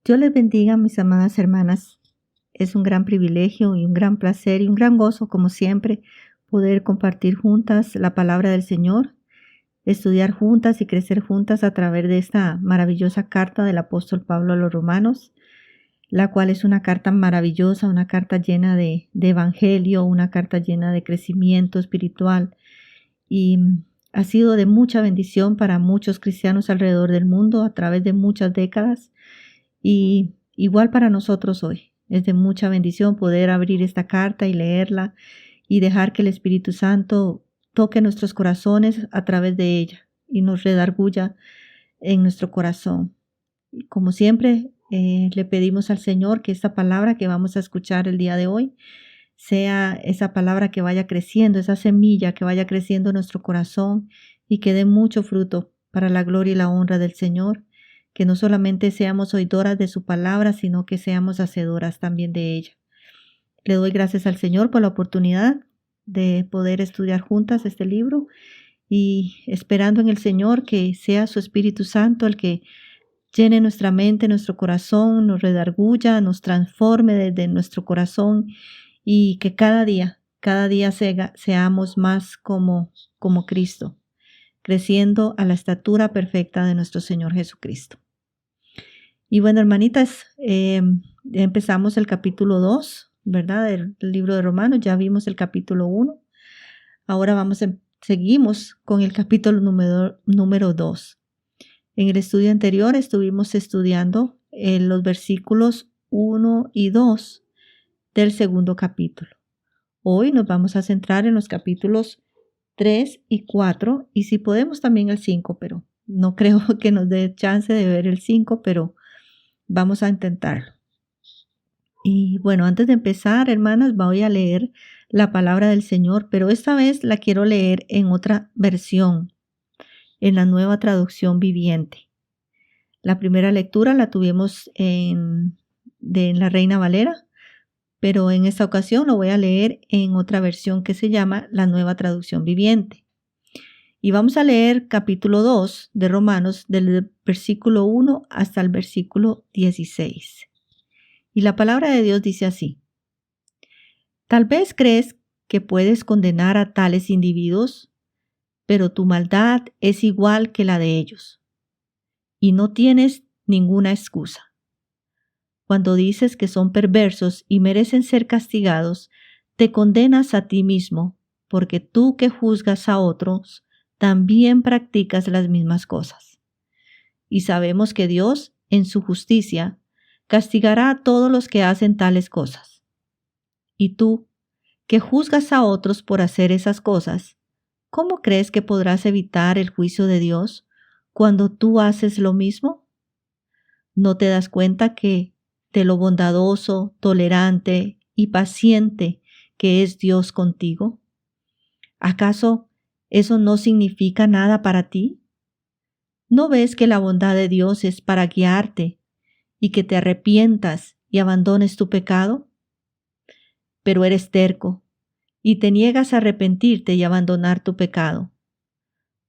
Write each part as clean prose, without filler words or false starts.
Dios les bendiga, mis amadas hermanas. Es un gran privilegio y un gran placer y un gran gozo, como siempre, poder compartir juntas la palabra del Señor, estudiar juntas y crecer juntas a través de esta maravillosa carta del apóstol Pablo a los Romanos, la cual es una carta maravillosa, una carta llena de evangelio, una carta llena de crecimiento espiritual, y ha sido de mucha bendición para muchos cristianos alrededor del mundo a través de muchas décadas. Y igual para nosotros hoy, es de mucha bendición poder abrir esta carta y leerla y dejar que el Espíritu Santo toque nuestros corazones a través de ella y nos redarguya en nuestro corazón. Y como siempre, le pedimos al Señor que esta palabra que vamos a escuchar el día de hoy sea esa palabra que vaya creciendo, esa semilla que vaya creciendo en nuestro corazón y que dé mucho fruto para la gloria y la honra del Señor. Que no solamente seamos oidoras de su palabra, sino que seamos hacedoras también de ella. Le doy gracias al Señor por la oportunidad de poder estudiar juntas este libro y esperando en el Señor que sea su Espíritu Santo el que llene nuestra mente, nuestro corazón, nos redarguya, nos transforme desde nuestro corazón y que cada día seamos más como Cristo, creciendo a la estatura perfecta de nuestro Señor Jesucristo. Y bueno, hermanitas, empezamos el capítulo 2, ¿verdad? Del libro de Romanos, ya vimos el capítulo 1. Ahora seguimos con el capítulo número 2. En el estudio anterior estuvimos estudiando los versículos 1 y 2 del segundo capítulo. Hoy nos vamos a centrar en los capítulos 3 y 4 y si podemos también el 5, pero no creo que nos dé chance de ver el 5, pero vamos a intentarlo. Y bueno, antes de empezar, hermanas, voy a leer la palabra del Señor, pero esta vez la quiero leer en otra versión, en la Nueva Traducción Viviente. La primera lectura la tuvimos en la Reina Valera, pero en esta ocasión lo voy a leer en otra versión que se llama la Nueva Traducción Viviente. Y vamos a leer capítulo 2 de Romanos del versículo 1 hasta el versículo 16. Y la palabra de Dios dice así: Tal vez crees que puedes condenar a tales individuos, pero tu maldad es igual que la de ellos, y no tienes ninguna excusa. Cuando dices que son perversos y merecen ser castigados, te condenas a ti mismo, porque tú que juzgas a otros, también practicas las mismas cosas. Y sabemos que Dios, en su justicia, castigará a todos los que hacen tales cosas. Y tú, que juzgas a otros por hacer esas cosas, ¿cómo crees que podrás evitar el juicio de Dios cuando tú haces lo mismo? ¿No te das cuenta que de lo bondadoso, tolerante y paciente que es Dios contigo? ¿Acaso eso no significa nada para ti? ¿No ves que la bondad de Dios es para guiarte y que te arrepientas y abandones tu pecado? Pero eres terco y te niegas a arrepentirte y abandonar tu pecado.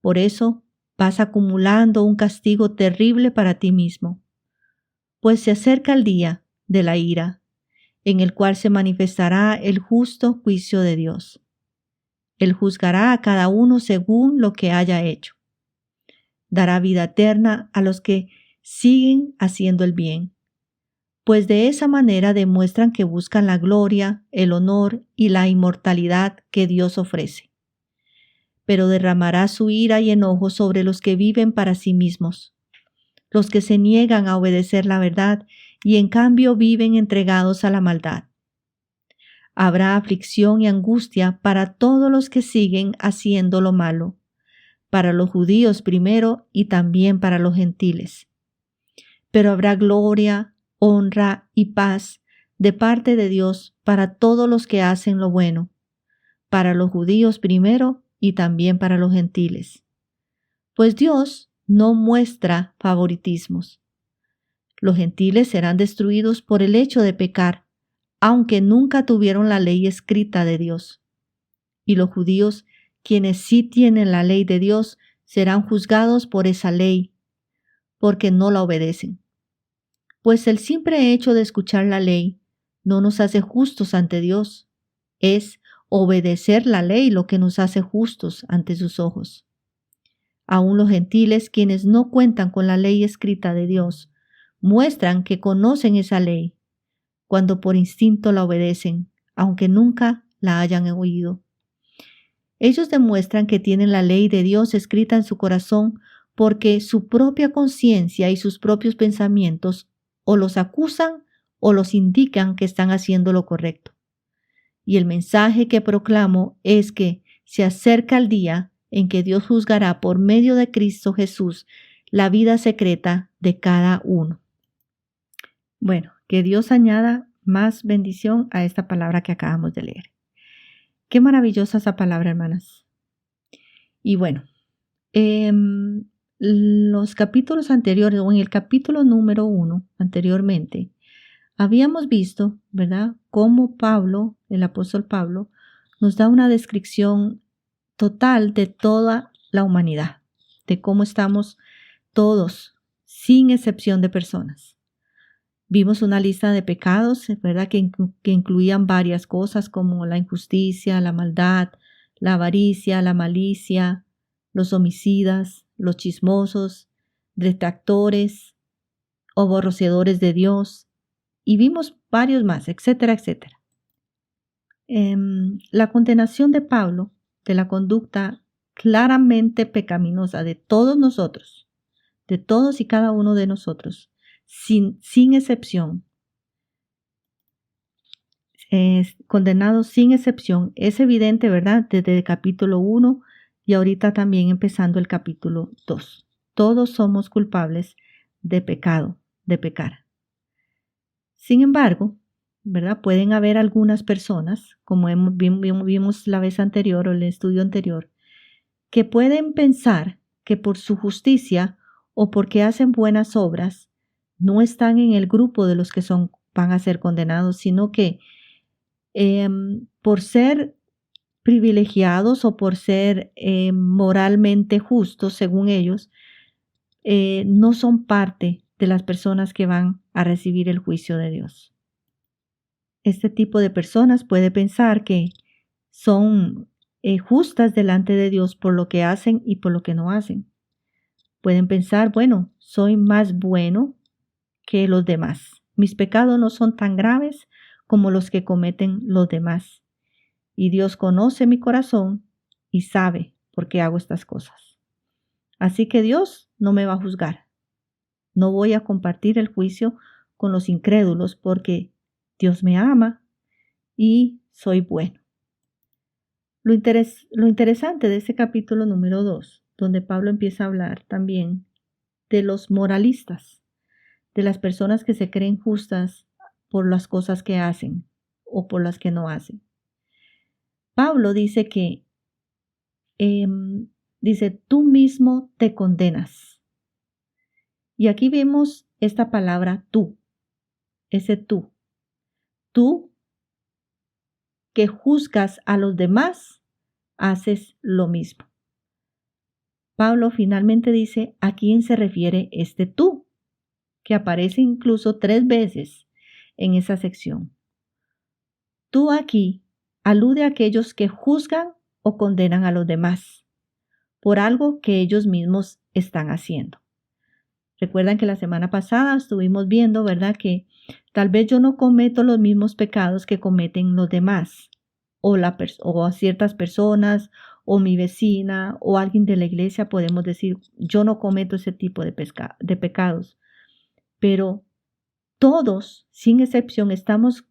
Por eso vas acumulando un castigo terrible para ti mismo, pues se acerca el día de la ira, en el cual se manifestará el justo juicio de Dios. Él juzgará a cada uno según lo que haya hecho. Dará vida eterna a los que siguen haciendo el bien, pues de esa manera demuestran que buscan la gloria, el honor y la inmortalidad que Dios ofrece. Pero derramará su ira y enojo sobre los que viven para sí mismos, los que se niegan a obedecer la verdad y en cambio viven entregados a la maldad. Habrá aflicción y angustia para todos los que siguen haciendo lo malo, para los judíos primero y también para los gentiles. Pero habrá gloria, honra y paz de parte de Dios para todos los que hacen lo bueno, para los judíos primero y también para los gentiles. Pues Dios no muestra favoritismos. Los gentiles serán destruidos por el hecho de pecar, aunque nunca tuvieron la ley escrita de Dios. Y los judíos, quienes sí tienen la ley de Dios, serán juzgados por esa ley, porque no la obedecen. Pues el simple hecho de escuchar la ley no nos hace justos ante Dios. Es obedecer la ley lo que nos hace justos ante sus ojos. Aún los gentiles, quienes no cuentan con la ley escrita de Dios, muestran que conocen esa ley cuando por instinto la obedecen, aunque nunca la hayan oído. Ellos demuestran que tienen la ley de Dios escrita en su corazón porque su propia conciencia y sus propios pensamientos o los acusan o los indican que están haciendo lo correcto. Y el mensaje que proclamo es que se acerca el día en que Dios juzgará por medio de Cristo Jesús la vida secreta de cada uno. Bueno, que Dios añada más bendición a esta palabra que acabamos de leer. Qué maravillosa esa palabra, hermanas. Y bueno, los capítulos anteriores, o en el capítulo número 1 anteriormente, habíamos visto, ¿verdad?, cómo Pablo, el apóstol Pablo, nos da una descripción total de toda la humanidad, de cómo estamos todos, sin excepción de personas. Vimos una lista de pecados, ¿verdad?, que incluían varias cosas como la injusticia, la maldad, la avaricia, la malicia, los homicidas, los chismosos, detractores, aborrecedores de Dios, y vimos varios más, etcétera, etcétera. La condenación de Pablo de la conducta claramente pecaminosa de todos nosotros, de todos y cada uno de nosotros, sin excepción, condenados sin excepción, es evidente, ¿verdad?, desde el capítulo 1 y ahorita también empezando el capítulo 2. Todos somos culpables de pecado, de pecar. Sin embargo, ¿verdad?, pueden haber algunas personas, como vimos la vez anterior o el estudio anterior, que pueden pensar que por su justicia o porque hacen buenas obras no están en el grupo de los que van a ser condenados, sino que por ser privilegiados o por ser moralmente justos, según ellos, no son parte de las personas que van a recibir el juicio de Dios. Este tipo de personas puede pensar que son justas delante de Dios por lo que hacen y por lo que no hacen. Pueden pensar, bueno, soy más bueno que los demás. Mis pecados no son tan graves como los que cometen los demás. Y Dios conoce mi corazón y sabe por qué hago estas cosas. Así que Dios no me va a juzgar. No voy a compartir el juicio con los incrédulos porque Dios me ama y soy bueno. Lo interesante de ese capítulo número 2, donde Pablo empieza a hablar también de los moralistas, de las personas que se creen justas por las cosas que hacen o por las que no hacen. Pablo dice que, tú mismo te condenas. Y aquí vemos esta palabra tú, ese tú. Tú que juzgas a los demás, haces lo mismo. Pablo finalmente dice a quién se refiere este tú, que aparece incluso 3 veces en esa sección. Tú aquí alude a aquellos que juzgan o condenan a los demás por algo que ellos mismos están haciendo. Recuerdan que la semana pasada estuvimos viendo, ¿verdad?, que tal vez yo no cometo los mismos pecados que cometen los demás, o a ciertas personas, o mi vecina, o alguien de la iglesia. Podemos decir, yo no cometo ese tipo de pecados. Pero todos, sin excepción, estamos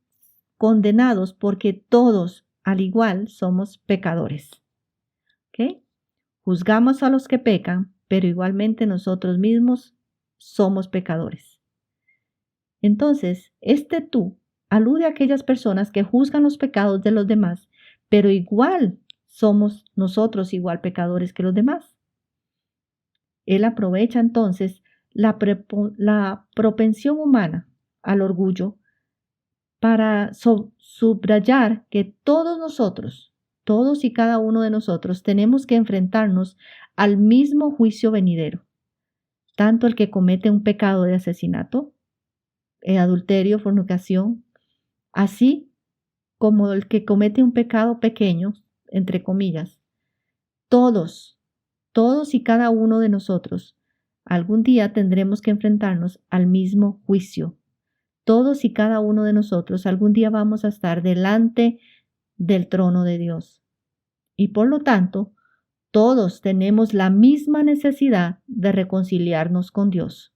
condenados porque todos, al igual, somos pecadores. ¿Ok? Juzgamos a los que pecan, pero igualmente nosotros mismos somos pecadores. Entonces, este tú alude a aquellas personas que juzgan los pecados de los demás, pero igual somos nosotros igual pecadores que los demás. Él aprovecha entonces la propensión humana al orgullo para subrayar que todos y cada uno de nosotros tenemos que enfrentarnos al mismo juicio venidero, tanto el que comete un pecado de asesinato adulterio, fornicación, así como el que comete un pecado pequeño, entre comillas. Todos y cada uno de nosotros, algún día tendremos que enfrentarnos al mismo juicio. Todos y cada uno de nosotros algún día vamos a estar delante del trono de Dios. Y por lo tanto, todos tenemos la misma necesidad de reconciliarnos con Dios.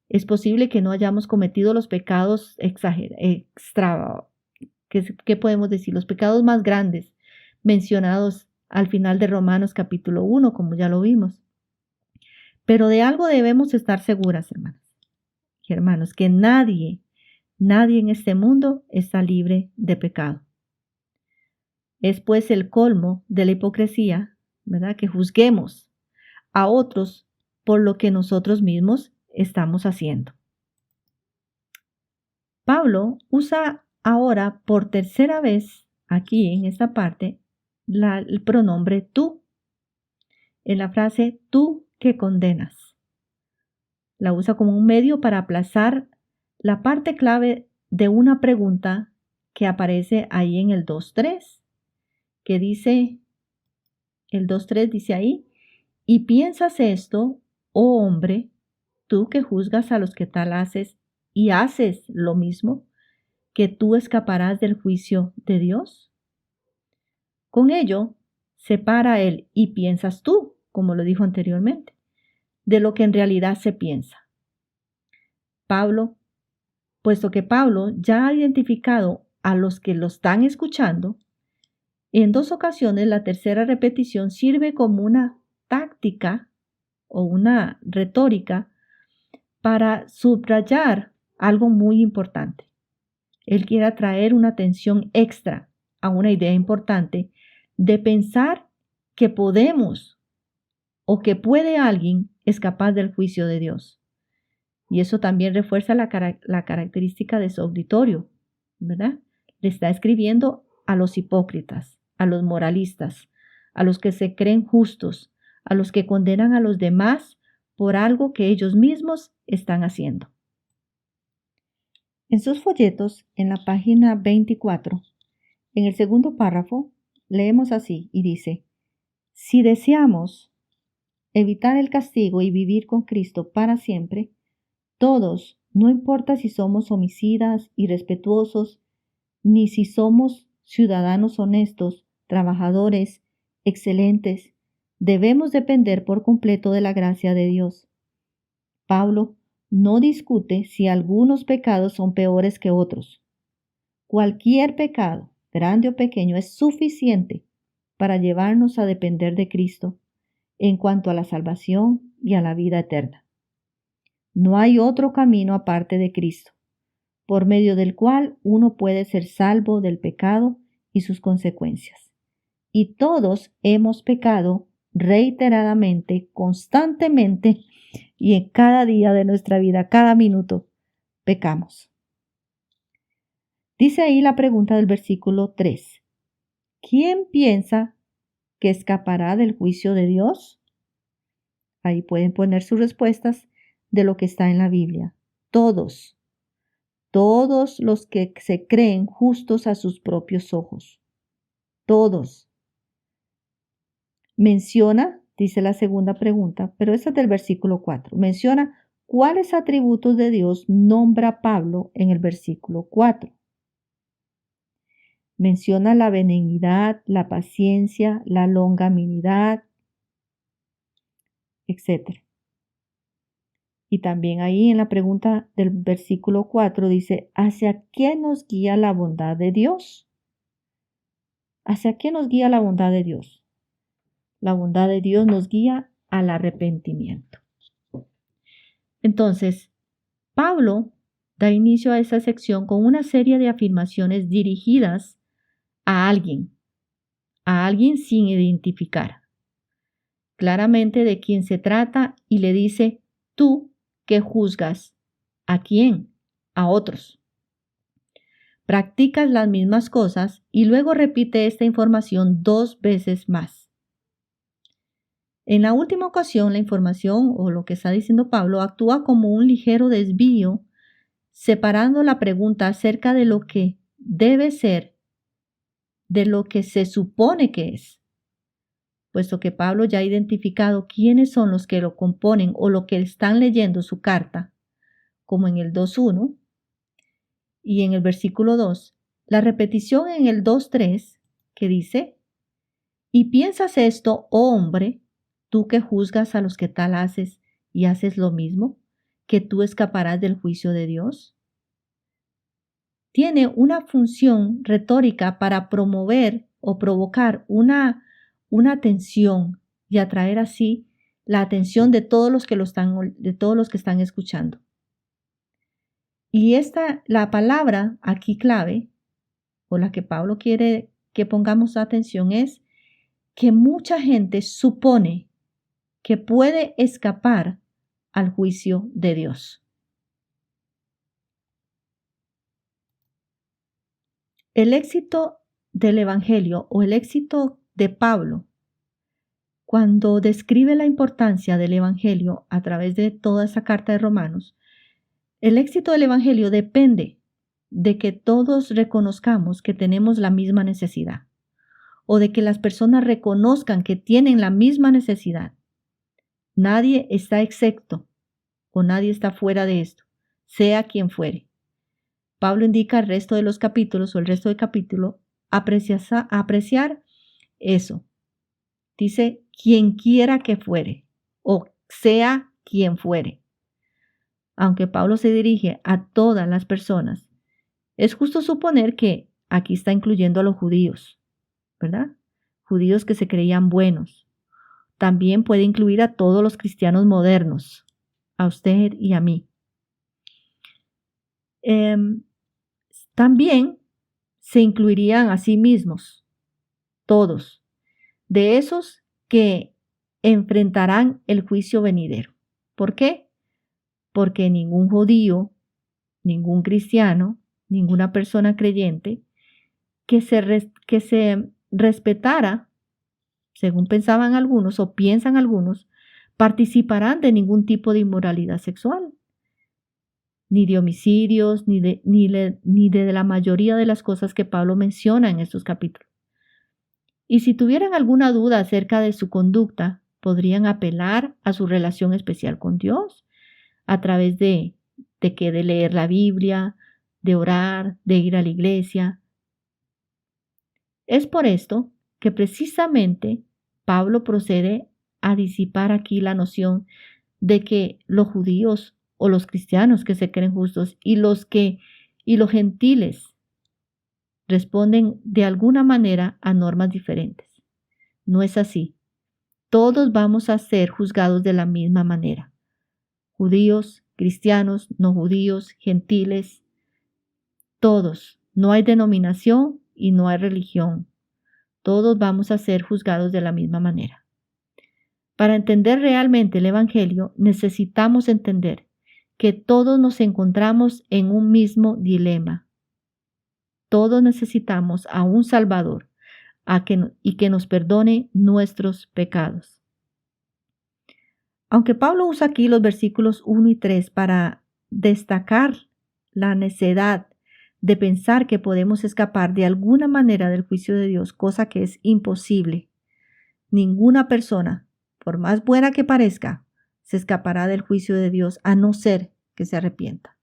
Es posible que no hayamos cometido los pecados ¿qué podemos decir? Los pecados más grandes mencionados al final de Romanos capítulo 1, como ya lo vimos. Pero de algo debemos estar seguras, hermanas y hermanos, que nadie en este mundo está libre de pecado. Es pues el colmo de la hipocresía, ¿verdad?, que juzguemos a otros por lo que nosotros mismos estamos haciendo. Pablo usa ahora por tercera vez aquí en esta parte el pronombre tú, en la frase tú que condenas. La usa como un medio para aplazar la parte clave de una pregunta que aparece ahí en el 2.3, que dice, el 2.3 dice ahí, ¿y piensas esto, oh hombre, tú que juzgas a los que tal haces y haces lo mismo, que tú escaparás del juicio de Dios? Con ello, separa él y piensas tú, como lo dijo anteriormente, de lo que en realidad se piensa. Puesto que Pablo ya ha identificado a los que lo están escuchando, en 2 ocasiones la tercera repetición sirve como una táctica o una retórica para subrayar algo muy importante. Él quiere atraer una atención extra a una idea importante de pensar que podemos o que puede alguien escapar del juicio de Dios. Y eso también refuerza la característica de su auditorio, ¿verdad? Le está escribiendo a los hipócritas, a los moralistas, a los que se creen justos, a los que condenan a los demás por algo que ellos mismos están haciendo. En sus folletos, en la página 24, en el segundo párrafo, leemos así y dice, si deseamos evitar el castigo y vivir con Cristo para siempre, todos, no importa si somos homicidas, irrespetuosos, ni si somos ciudadanos honestos, trabajadores, excelentes, debemos depender por completo de la gracia de Dios. Pablo no discute si algunos pecados son peores que otros. Cualquier pecado, grande o pequeño, es suficiente para llevarnos a depender de Cristo en cuanto a la salvación y a la vida eterna. No hay otro camino aparte de Cristo, por medio del cual uno puede ser salvo del pecado y sus consecuencias. Y todos hemos pecado reiteradamente, constantemente, y en cada día de nuestra vida, cada minuto, pecamos. Dice ahí la pregunta del versículo 3. ¿Quién piensa que escapará del juicio de Dios? Ahí pueden poner sus respuestas de lo que está en la Biblia. Todos los que se creen justos a sus propios ojos. Todos. Menciona, dice la segunda pregunta, pero esa es del versículo 4. Menciona cuáles atributos de Dios nombra Pablo en el versículo 4. Menciona la benignidad, la paciencia, la longanimidad, etc. Y también ahí en la pregunta del versículo 4 dice, ¿hacia quién nos guía la bondad de Dios? ¿Hacia quién nos guía la bondad de Dios? La bondad de Dios nos guía al arrepentimiento. Entonces, Pablo da inicio a esa sección con una serie de afirmaciones dirigidas a alguien sin identificar claramente de quién se trata y le dice, tú que juzgas, ¿a quién? A otros. Practicas las mismas cosas y luego repite esta información 2 veces más. En la última ocasión, la información o lo que está diciendo Pablo actúa como un ligero desvío separando la pregunta acerca de lo que debe ser de lo que se supone que es, puesto que Pablo ya ha identificado quiénes son los que lo componen o lo que están leyendo su carta, como en el 2.1 y en el versículo 2, la repetición en el 2.3 que dice, y piensas esto, oh hombre, tú que juzgas a los que tal haces y haces lo mismo, que tú escaparás del juicio de Dios. Tiene una función retórica para promover o provocar una atención y atraer así la atención de todos los que están escuchando. Y la palabra aquí clave, o la que Pablo quiere que pongamos atención, es que mucha gente supone que puede escapar al juicio de Dios. El éxito del Evangelio o el éxito de Pablo, cuando describe la importancia del Evangelio a través de toda esa carta de Romanos, el éxito del Evangelio depende de que todos reconozcamos que tenemos la misma necesidad o de que las personas reconozcan que tienen la misma necesidad. Nadie está excepto o nadie está fuera de esto, sea quien fuere. Pablo indica el resto de los capítulos o el resto del capítulo apreciar eso. Dice, quien quiera que fuere o sea quien fuere. Aunque Pablo se dirige a todas las personas, es justo suponer que aquí está incluyendo a los judíos, ¿verdad? Judíos que se creían buenos. También puede incluir a todos los cristianos modernos, a usted y a mí. También se incluirían a sí mismos, todos, de esos que enfrentarán el juicio venidero. ¿Por qué? Porque ningún judío, ningún cristiano, ninguna persona creyente que se respetara, según pensaban algunos o piensan algunos, participarán de ningún tipo de inmoralidad sexual, ni de homicidios, ni de la mayoría de las cosas que Pablo menciona en estos capítulos. Y si tuvieran alguna duda acerca de su conducta, podrían apelar a su relación especial con Dios a través de leer la Biblia, de orar, de ir a la iglesia. Es por esto que precisamente Pablo procede a disipar aquí la noción de que los judíos o los cristianos que se creen justos y los gentiles responden de alguna manera a normas diferentes. No es así. Todos vamos a ser juzgados de la misma manera. Judíos, cristianos, no judíos, gentiles, todos. No hay denominación y no hay religión. Todos vamos a ser juzgados de la misma manera. Para entender realmente el Evangelio, necesitamos entender que todos nos encontramos en un mismo dilema. Todos necesitamos a un Salvador y que nos perdone nuestros pecados. Aunque Pablo usa aquí los versículos 1 y 3 para destacar la necedad de pensar que podemos escapar de alguna manera del juicio de Dios, cosa que es imposible, ninguna persona, por más buena que parezca, se escapará del juicio de Dios a no ser que se arrepienta.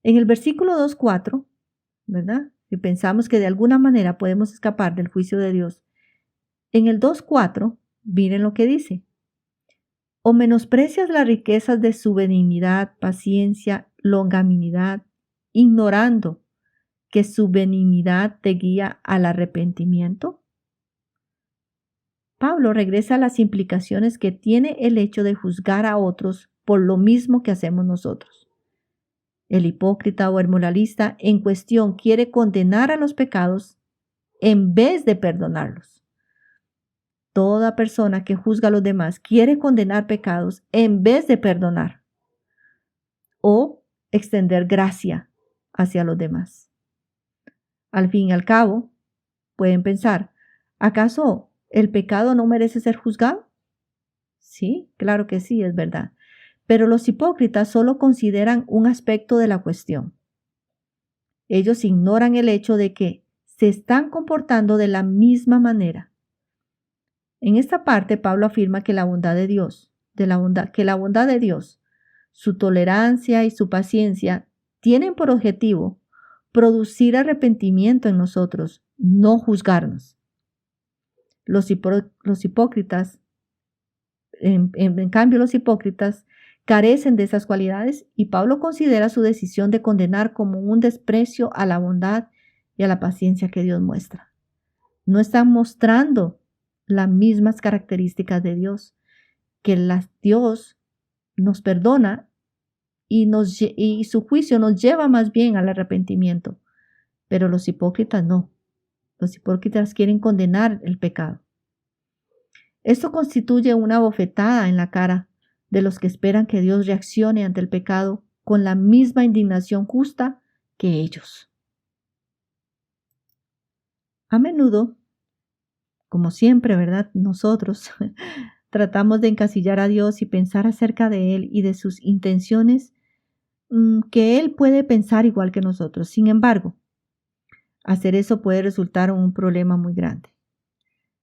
En el versículo 2.4, ¿verdad? Si pensamos que de alguna manera podemos escapar del juicio de Dios, en el 2.4, miren lo que dice. O menosprecias las riquezas de su benignidad, paciencia, longanimidad, ignorando que su benignidad te guía al arrepentimiento. Pablo regresa a las implicaciones que tiene el hecho de juzgar a otros por lo mismo que hacemos nosotros. El hipócrita o el moralista en cuestión quiere condenar a los pecados en vez de perdonarlos. Toda persona que juzga a los demás quiere condenar pecados en vez de perdonar o extender gracia hacia los demás. Al fin y al cabo, pueden pensar, ¿acaso el pecado no merece ser juzgado? Sí, claro que sí, es verdad. Pero los hipócritas solo consideran un aspecto de la cuestión. Ellos ignoran el hecho de que se están comportando de la misma manera. En esta parte, Pablo afirma que la bondad de Dios, su tolerancia y su paciencia tienen por objetivo producir arrepentimiento en nosotros, no juzgarnos. Los hipócritas, en cambio, los hipócritas carecen de esas cualidades y Pablo considera su decisión de condenar como un desprecio a la bondad y a la paciencia que Dios muestra. No están mostrando las mismas características de Dios, Dios nos perdona y su juicio nos lleva más bien al arrepentimiento, pero los hipócritas no. Los hipócritas quieren condenar el pecado. Esto constituye una bofetada en la cara de los que esperan que Dios reaccione ante el pecado con la misma indignación justa que ellos. A menudo, como siempre, ¿verdad? Nosotros tratamos de encasillar a Dios y pensar acerca de Él y de sus intenciones que Él puede pensar igual que nosotros. Sin embargo, hacer eso puede resultar un problema muy grande.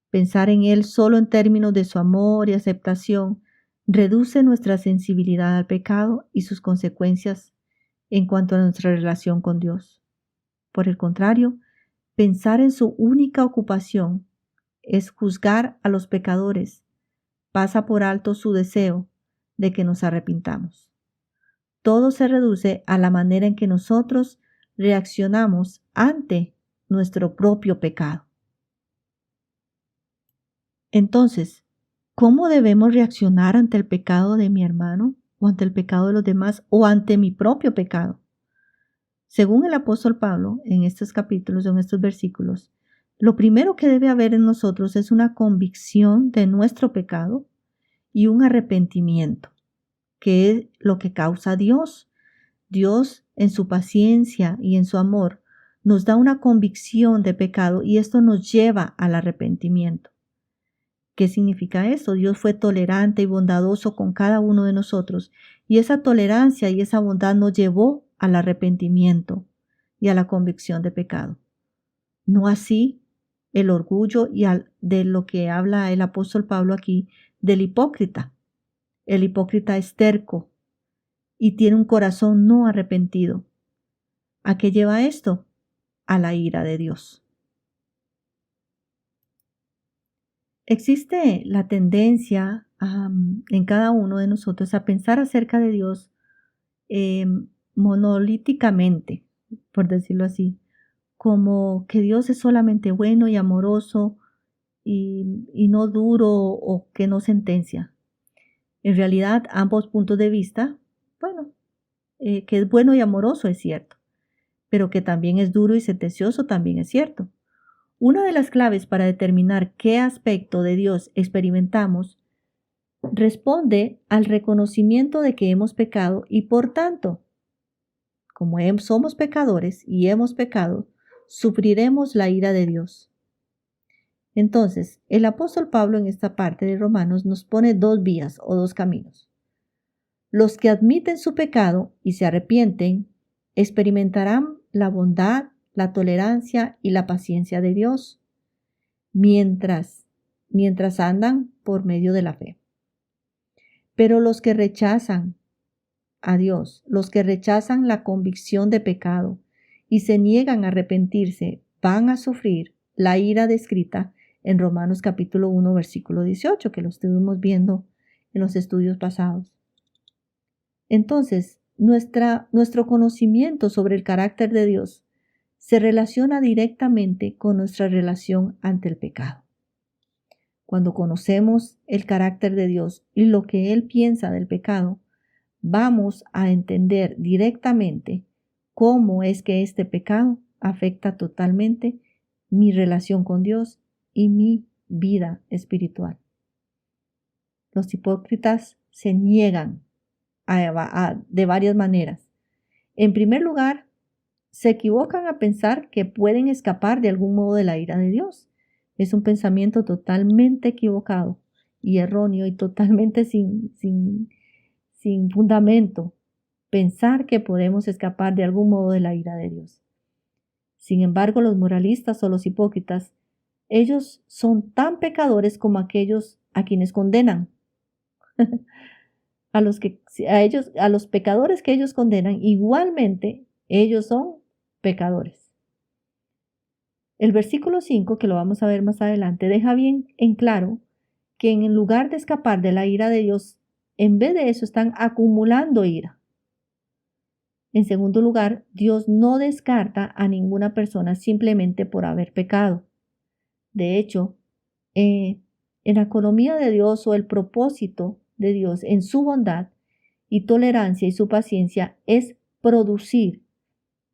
Pensar en Él solo en términos de su amor y aceptación reduce nuestra sensibilidad al pecado y sus consecuencias en cuanto a nuestra relación con Dios. Por el contrario, pensar en su única ocupación es juzgar a los pecadores. Pasa por alto su deseo de que nos arrepintamos. Todo se reduce a la manera en que nosotros reaccionamos ante nuestro propio pecado. Entonces, ¿cómo debemos reaccionar ante el pecado de mi hermano o ante el pecado de los demás o ante mi propio pecado? Según el apóstol Pablo, en estos capítulos, en estos versículos, lo primero que debe haber en nosotros es una convicción de nuestro pecado y un arrepentimiento, que es lo que causa Dios. Dios, en su paciencia y en su amor, nos da una convicción de pecado y esto nos lleva al arrepentimiento. ¿Qué significa esto? Dios fue tolerante y bondadoso con cada uno de nosotros y esa tolerancia y esa bondad nos llevó al arrepentimiento y a la convicción de pecado. No así el orgullo de lo que habla el apóstol Pablo aquí del hipócrita. El hipócrita es terco y tiene un corazón no arrepentido. ¿A qué lleva esto? A la ira de Dios. Existe la tendencia en cada uno de nosotros a pensar acerca de Dios monolíticamente, por decirlo así, como que Dios es solamente bueno y amoroso y no duro o que no sentencia. En realidad, ambos puntos de vista, que es bueno y amoroso es cierto, pero que también es duro y sentencioso también es cierto. Una de las claves para determinar qué aspecto de Dios experimentamos responde al reconocimiento de que hemos pecado y por tanto, como somos pecadores y hemos pecado, sufriremos la ira de Dios. Entonces, el apóstol Pablo en esta parte de Romanos nos pone dos vías o dos caminos. Los que admiten su pecado y se arrepienten experimentarán la bondad, la tolerancia y la paciencia de Dios mientras andan por medio de la fe. Pero los que rechazan a Dios, los que rechazan la convicción de pecado y se niegan a arrepentirse, van a sufrir la ira descrita en Romanos capítulo 1, versículo 18, que lo estuvimos viendo en los estudios pasados. Entonces, nuestro conocimiento sobre el carácter de Dios se relaciona directamente con nuestra relación ante el pecado. Cuando conocemos el carácter de Dios y lo que Él piensa del pecado, vamos a entender directamente cómo es que este pecado afecta totalmente mi relación con Dios y mi vida espiritual. Los hipócritas se niegan de varias maneras. En primer lugar, se equivocan a pensar que pueden escapar de algún modo de la ira de Dios. Es un pensamiento totalmente equivocado y erróneo y totalmente sin sin fundamento pensar que podemos escapar de algún modo de la ira de Dios. Sin embargo, los moralistas o los hipócritas, ellos son tan pecadores como aquellos a quienes condenan. A los pecadores que ellos condenan, igualmente ellos son pecadores. El versículo 5, que lo vamos a ver más adelante, deja bien en claro que en lugar de escapar de la ira de Dios, en vez de eso están acumulando ira. En segundo lugar, Dios no descarta a ninguna persona simplemente por haber pecado. De hecho, en la economía de Dios o el propósito de Dios en su bondad y tolerancia y su paciencia es producir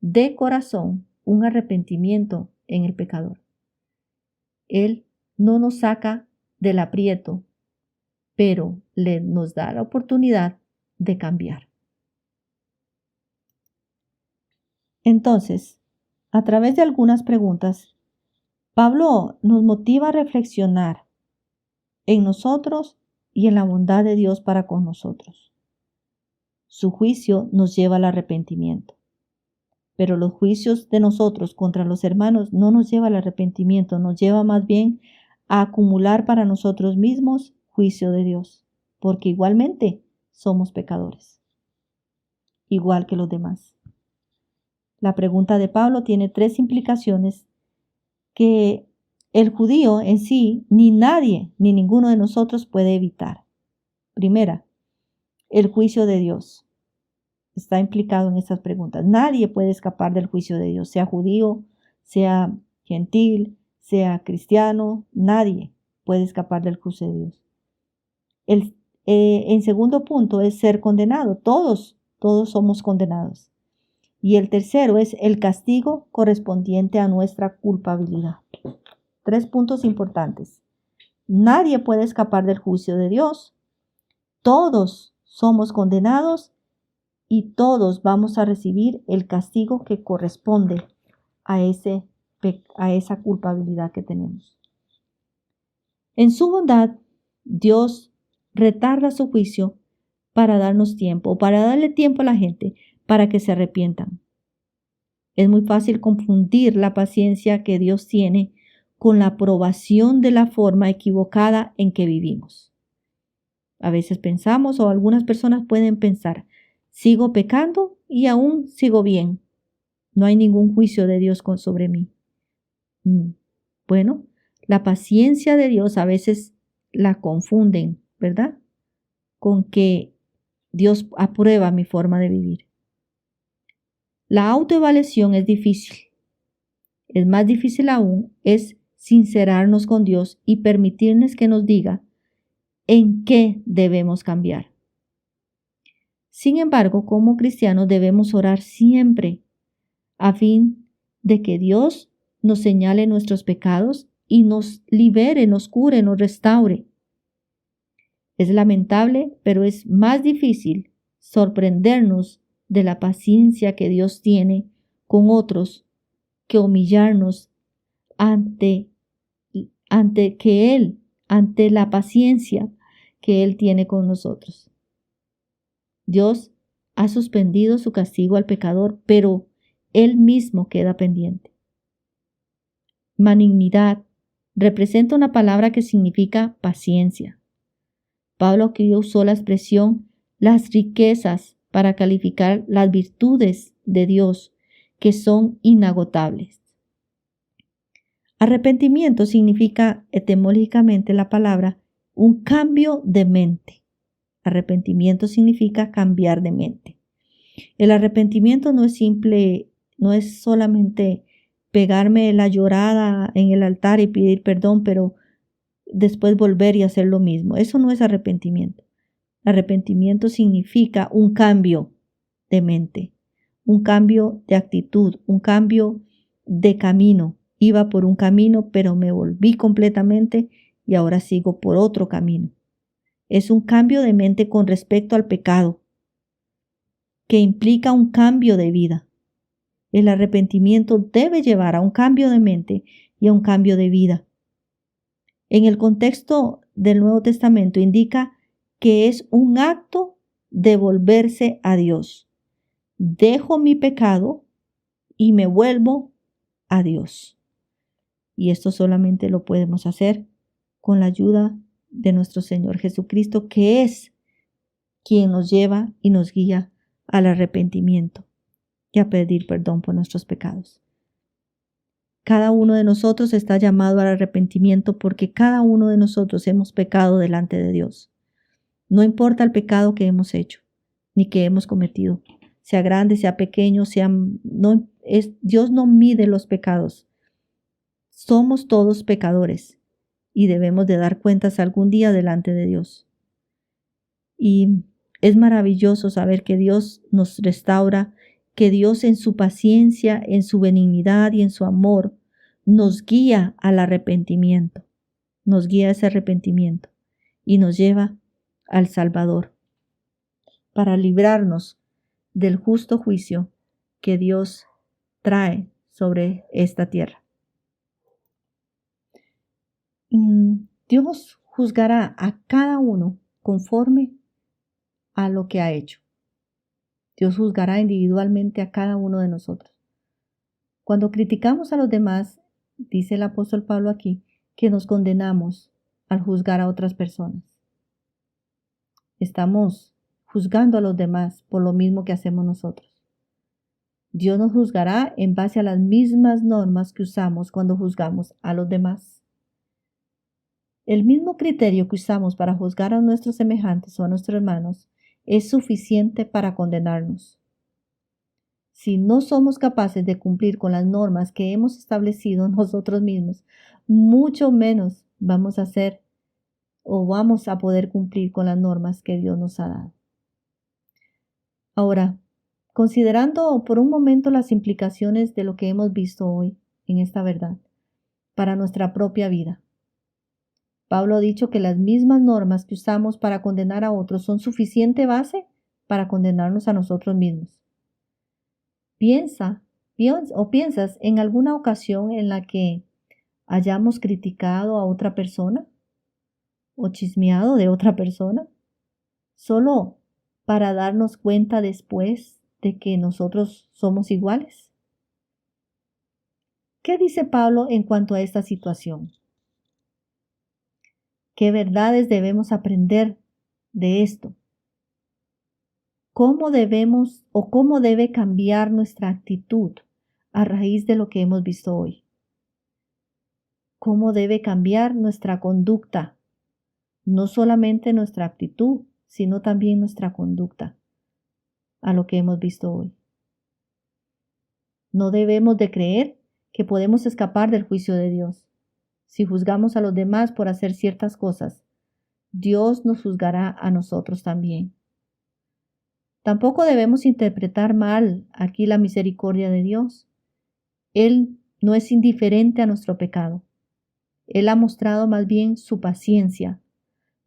de corazón un arrepentimiento en el pecador. Él no nos saca del aprieto, pero nos da la oportunidad de cambiar. Entonces, a través de algunas preguntas, Pablo nos motiva a reflexionar en nosotros y en la bondad de Dios para con nosotros. Su juicio nos lleva al arrepentimiento, pero los juicios de nosotros contra los hermanos no nos lleva al arrepentimiento, nos lleva más bien a acumular para nosotros mismos juicio de Dios, porque igualmente somos pecadores, igual que los demás. La pregunta de Pablo tiene 3 implicaciones que el judío en sí, ni nadie, ni ninguno de nosotros puede evitar. Primera, el juicio de Dios está implicado en estas preguntas. Nadie puede escapar del juicio de Dios, sea judío, sea gentil, sea cristiano, nadie puede escapar del juicio de Dios. En segundo punto es ser condenado. Todos somos condenados. Y el tercero es el castigo correspondiente a nuestra culpabilidad. 3 puntos importantes. Nadie puede escapar del juicio de Dios. Todos somos condenados y todos vamos a recibir el castigo que corresponde a esa culpabilidad que tenemos. En su bondad, Dios retarda su juicio para darnos tiempo, para darle tiempo a la gente para que se arrepientan. Es muy fácil confundir la paciencia que Dios tiene con la aprobación de la forma equivocada en que vivimos. A veces pensamos, o algunas personas pueden pensar, sigo pecando y aún sigo bien. No hay ningún juicio de Dios sobre mí. Bueno, la paciencia de Dios a veces la confunden, ¿verdad? Con que Dios aprueba mi forma de vivir. La autoevaluación es difícil. Es más difícil aún es sincerarnos con Dios y permitirnos que nos diga en qué debemos cambiar. Sin embargo, como cristianos debemos orar siempre a fin de que Dios nos señale nuestros pecados y nos libere, nos cure, nos restaure. Es lamentable, pero es más difícil sorprendernos de la paciencia que Dios tiene con otros que humillarnos ante la paciencia que Él tiene con nosotros. Dios ha suspendido su castigo al pecador, pero Él mismo queda pendiente. Benignidad representa una palabra que significa paciencia. Pablo aquí usó la expresión las riquezas para calificar las virtudes de Dios que son inagotables. Arrepentimiento significa etimológicamente la palabra un cambio de mente. Arrepentimiento significa cambiar de mente. El arrepentimiento no es solamente pegarme la llorada en el altar y pedir perdón, pero después volver y hacer lo mismo. Eso no es arrepentimiento. Arrepentimiento significa un cambio de mente, un cambio de actitud, un cambio de camino. Iba por un camino, pero me volví completamente y ahora sigo por otro camino. Es un cambio de mente con respecto al pecado, que implica un cambio de vida. El arrepentimiento debe llevar a un cambio de mente y a un cambio de vida. En el contexto del Nuevo Testamento indica que es un acto de volverse a Dios. Dejo mi pecado y me vuelvo a Dios. Y esto solamente lo podemos hacer con la ayuda de nuestro Señor Jesucristo, que es quien nos lleva y nos guía al arrepentimiento y a pedir perdón por nuestros pecados. Cada uno de nosotros está llamado al arrepentimiento porque cada uno de nosotros hemos pecado delante de Dios. No importa el pecado que hemos hecho ni que hemos cometido, sea grande, sea pequeño, Dios no mide los pecados. Somos todos pecadores y debemos de dar cuentas algún día delante de Dios. Y es maravilloso saber que Dios nos restaura, que Dios en su paciencia, en su benignidad y en su amor nos guía al arrepentimiento, nos guía a ese arrepentimiento y nos lleva al Salvador para librarnos del justo juicio que Dios trae sobre esta tierra. Dios juzgará a cada uno conforme a lo que ha hecho. Dios juzgará individualmente a cada uno de nosotros. Cuando criticamos a los demás, dice el apóstol Pablo aquí, que nos condenamos al juzgar a otras personas. Estamos juzgando a los demás por lo mismo que hacemos nosotros. Dios nos juzgará en base a las mismas normas que usamos cuando juzgamos a los demás. El mismo criterio que usamos para juzgar a nuestros semejantes o a nuestros hermanos es suficiente para condenarnos. Si no somos capaces de cumplir con las normas que hemos establecido nosotros mismos, mucho menos vamos a poder cumplir con las normas que Dios nos ha dado. Ahora, considerando por un momento las implicaciones de lo que hemos visto hoy en esta verdad para nuestra propia vida. Pablo ha dicho que las mismas normas que usamos para condenar a otros son suficiente base para condenarnos a nosotros mismos. ¿Piensas en alguna ocasión en la que hayamos criticado a otra persona o chismeado de otra persona solo para darnos cuenta después de que nosotros somos iguales? ¿Qué dice Pablo en cuanto a esta situación? ¿Qué verdades debemos aprender de esto? ¿Cómo debe cambiar nuestra actitud a raíz de lo que hemos visto hoy? ¿Cómo debe cambiar nuestra conducta? No solamente nuestra actitud, sino también nuestra conducta a lo que hemos visto hoy. No debemos de creer que podemos escapar del juicio de Dios. Si juzgamos a los demás por hacer ciertas cosas, Dios nos juzgará a nosotros también. Tampoco debemos interpretar mal aquí la misericordia de Dios. Él no es indiferente a nuestro pecado. Él ha mostrado más bien su paciencia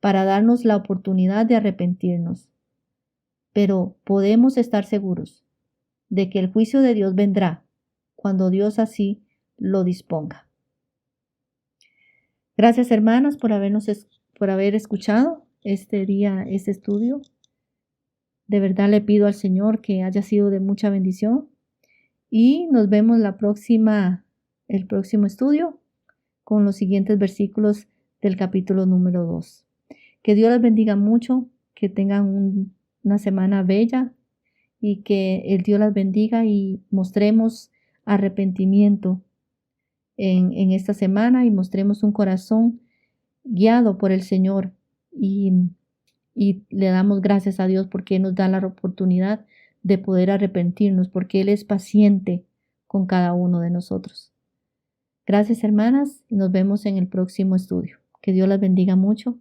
para darnos la oportunidad de arrepentirnos. Pero podemos estar seguros de que el juicio de Dios vendrá cuando Dios así lo disponga. Gracias, hermanos, por haber escuchado este estudio. De verdad le pido al Señor que haya sido de mucha bendición y nos vemos el próximo estudio con los siguientes versículos del capítulo número 2. Que Dios les bendiga mucho, que tengan una semana bella y que el Dios las bendiga y mostremos arrepentimiento en esta semana y mostremos un corazón guiado por el Señor y le damos gracias a Dios porque nos da la oportunidad de poder arrepentirnos, porque Él es paciente con cada uno de nosotros. Gracias, hermanas, y nos vemos en el próximo estudio. Que Dios las bendiga mucho.